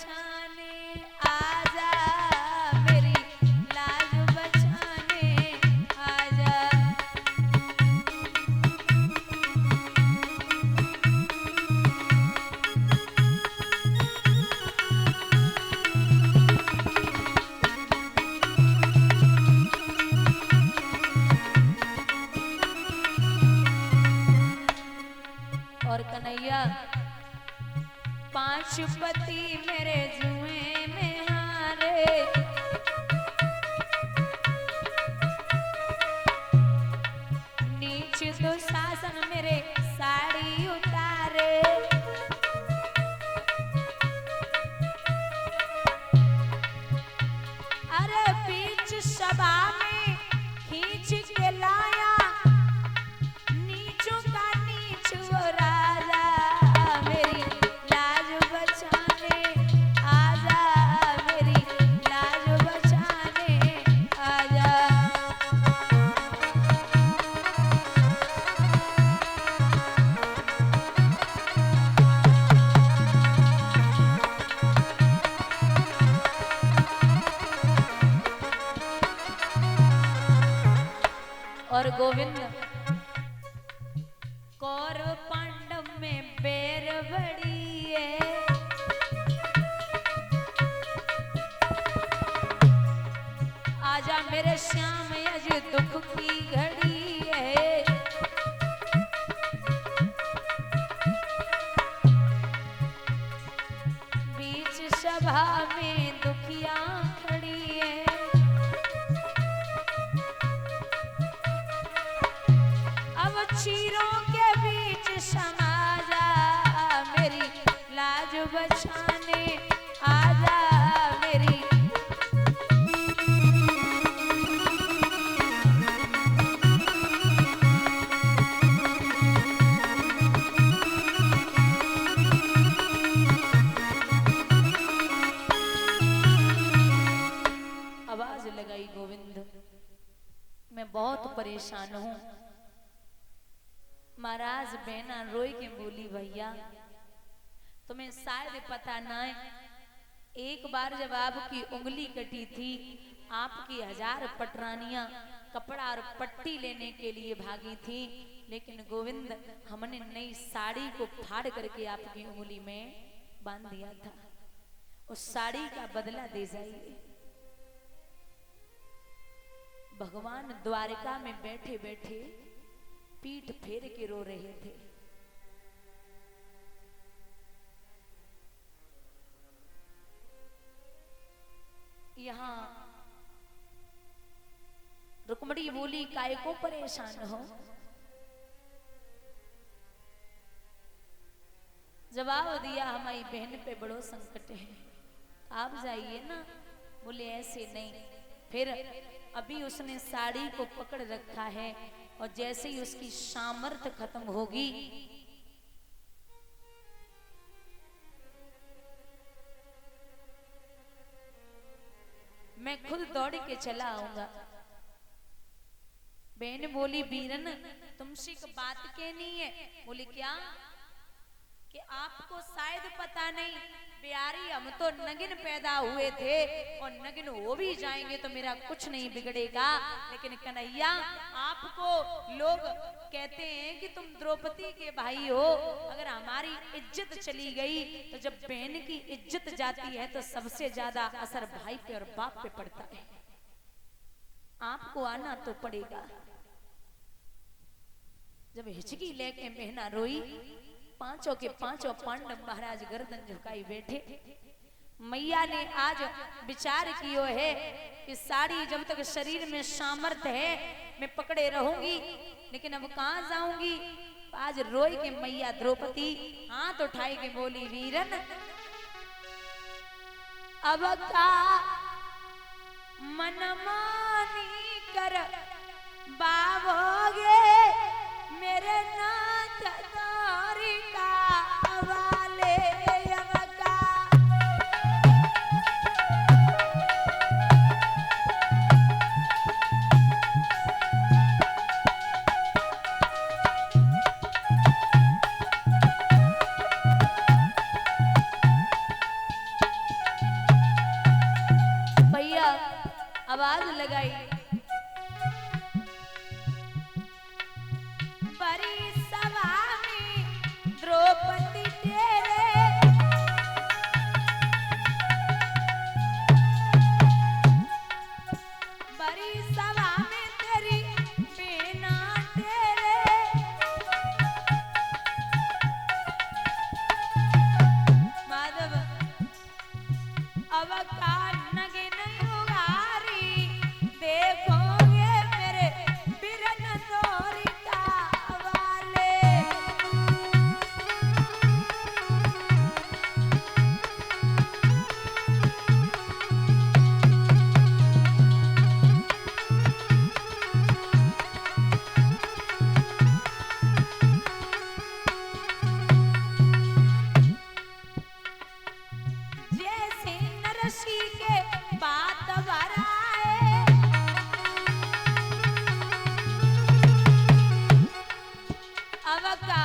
बचाने आजा, मेरी लाज बचाने आजा। और कन्हैया पांच पति मेरे जुए में हारे, नीच तो शासन मेरे साड़ी उतारे। अरे बीच सभा में खींच के लाया, नीचों का नीच वो राजा, मेरी लाज बचाने आजा, मेरी लाज बचाने आजा। और गोविंद कौरव पांडव में बैर बड़ी है, आजा मेरे श्याम यज दुख की घड़ी है। बीच सभा में दुखिया खड़ी है, अब चीरों के बीच समा जा, मेरी लाज बचाने आजा, मेरी। आवाज लगाई गोविंद, मैं बहुत परेशान हूं। महाराज बहना रोई के बोली, भैया तुम्हें शायद पता ना है, एक बार जब आपकी उंगली कटी थी, आपकी 1000 पटरानियां कपड़ा और पट्टी लेने के लिए भागी थी, लेकिन गोविंद हमने नई साड़ी को फाड़ करके आपकी उंगली में बांध दिया था। उस साड़ी का बदला दे जाइए। भगवान द्वारका में बैठे बैठे पीठ फेर के रो रहे थे। यहाँ रुक्मणी बोली, काय को परेशान हो? जवाब दिया, हमारी बहन पे बड़ो संकट है, आप जाइए ना। बोले ऐसे नहीं। फिर अभी उसने साड़ी को पकड़ रखा है, और जैसे ही उसकी सामर्थ्य खत्म होगी, मैं खुद दौड़ के चला आऊंगा। बहन बोली, बीरन तुमसे एक बात कहनी है। बोली क्या? कि आपको शायद पता नहीं, प्यारी हम तो नगिन पैदा हुए थे और नगिन हो भी जाएंगे तो मेरा कुछ नहीं बिगड़ेगा, लेकिन कन्हैया आपको लोग कहते हैं कि तुम द्रौपदी के भाई हो, अगर हमारी इज्जत चली गई तो जब बहन की इज्जत जाती है तो सबसे ज्यादा असर भाई पे और बाप पे पड़ता है, आपको आना तो पड़ेगा। जब हिचकी लेके बहना रोई, पांचों के पांचों पांडव महाराज गर्दन झुकाई बैठे। मैया ने आज विचार किया है कि साड़ी जब तक शरीर में सामर्थ्य है मैं पकड़े रहूंगी, लेकिन अब कहां जाऊंगी। आज रोई के मैया द्रौपदी हाथ उठाई के बोली, वीरन अब का मनमानी कर बाबोगे मेरे नाथ द्वारिका वाले। आवाज लगाई, बड़ी सभा में द्रौपदी तेरे, बड़ी सभा में तेरी बेना तेरे, माधव अब का नगिन युगारी देखोगे मेरे बिरन द्वारिका वाले। जैसे नरसी के बात भराए, अब का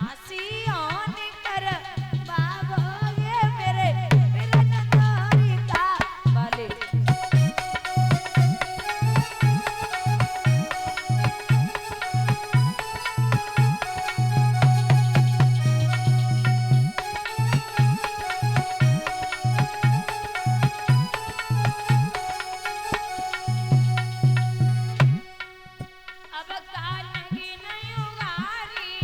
हंसियों कर बाबोगे मेरे बिरन द्वारिका वाले। अब का नगिन युगारी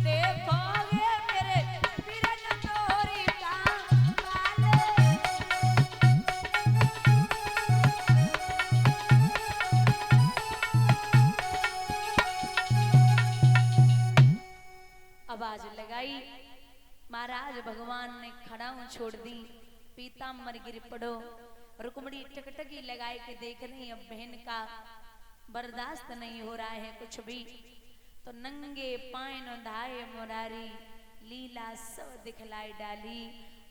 देखोगे मेरे बिरन द्वारिका वाले। आवाज लगाई, महाराज भगवान ने खड़ाऊ छोड़ दी, पीताम्बर गिर पड़ो, रुक्मणी टकटकी लगाए के देख रही अब बहन का बर्दाश्त नहीं हो रहा है कुछ भी, तो नंगे पायन धाये मुरारी, लीला सब दिखलाई डाली,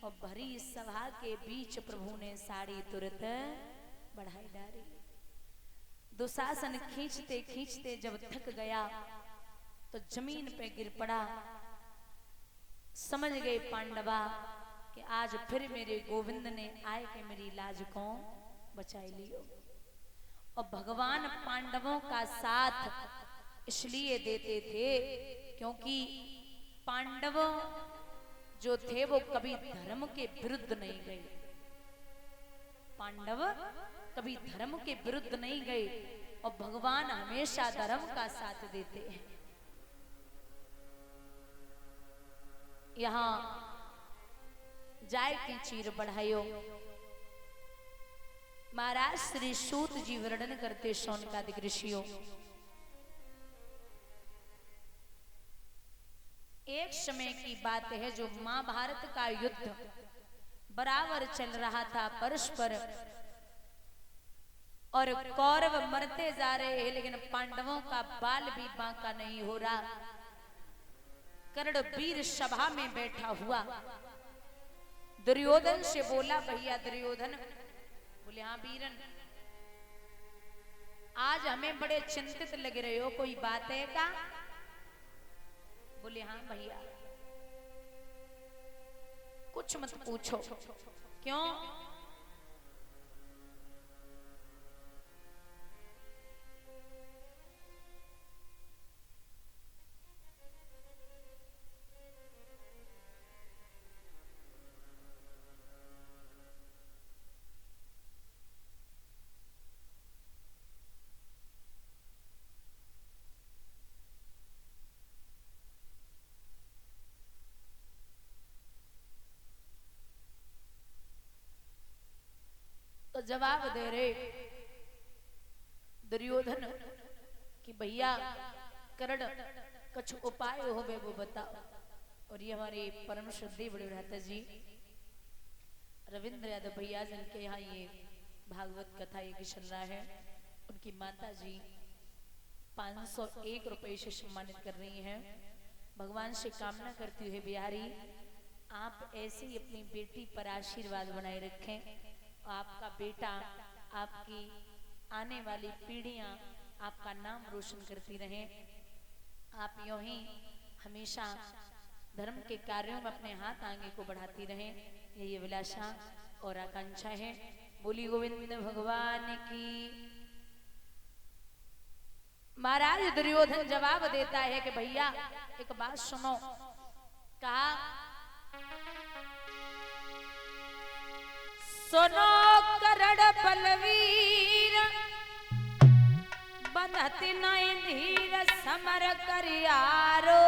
और भरी सभा के बीच प्रभु ने साड़ी तुरंत बढ़ाई डाली। दुशासन खींचते खींचते जब थक गया तो जमीन पे गिर पड़ा। समझ गए पांडवा कि आज फिर मेरे गोविंद ने आए के मेरी लाज को बचाई लियो। और भगवान पांडवों का साथ इसलिए देते थे क्योंकि पांडव जो थे वो कभी धर्म के विरुद्ध नहीं गए। पांडव कभी धर्म के विरुद्ध नहीं गए और भगवान हमेशा धर्म का साथ देते हैं। यहाँ जाय के चीर बढ़ायो, महाराज श्री सूत जी वर्णन करते शौनकादिक ऋषियों। एक समय की बात है जो महाभारत का युद्ध बराबर चल रहा था परस्पर, और कौरव मरते जा रहे हैं लेकिन पांडवों का बाल भी बांका नहीं हो रहा। कर्ण वीर सभा में बैठा हुआ दुर्योधन से बोला, भैया दुर्योधन, बोले हाँ वीरन, आज हमें बड़े चिंतित लग रहे हो, कोई बात है क्या? बोले हाँ भैया, कुछ मत पूछो। क्यों? तो जवाब दे रहे दुर्योधन कि भैया कर्ण कुछ उपाय हो वे वो बताओ। और ये हमारे परम श्रद्धेय बड़े भ्राता जी रविंद्र यादव भैया जिनके यहाँ ये भागवत कथा ये चल रहा है, उनकी माता जी 501 रुपए से सम्मानित कर रही हैं। भगवान से कामना करती हुई बिहारी आप ऐसे ही अपनी बेटी पर आशीर्वाद बनाए रखें, आपका बेटा, आपकी आने वाली पीढ़ियां आपका नाम रोशन करती रहें। आप यूं ही हमेशा धर्म के कार्यों में अपने हाथ आगे को बढ़ाती रहें, यही अभिलाषा और आकांक्षा है। बोली गोविंद भगवान की। महाराज दुर्योधन जवाब देता है कि भैया एक बात सुनो। कहा सुनो करण बलवीर बंधत नहीं धीर समर करियारो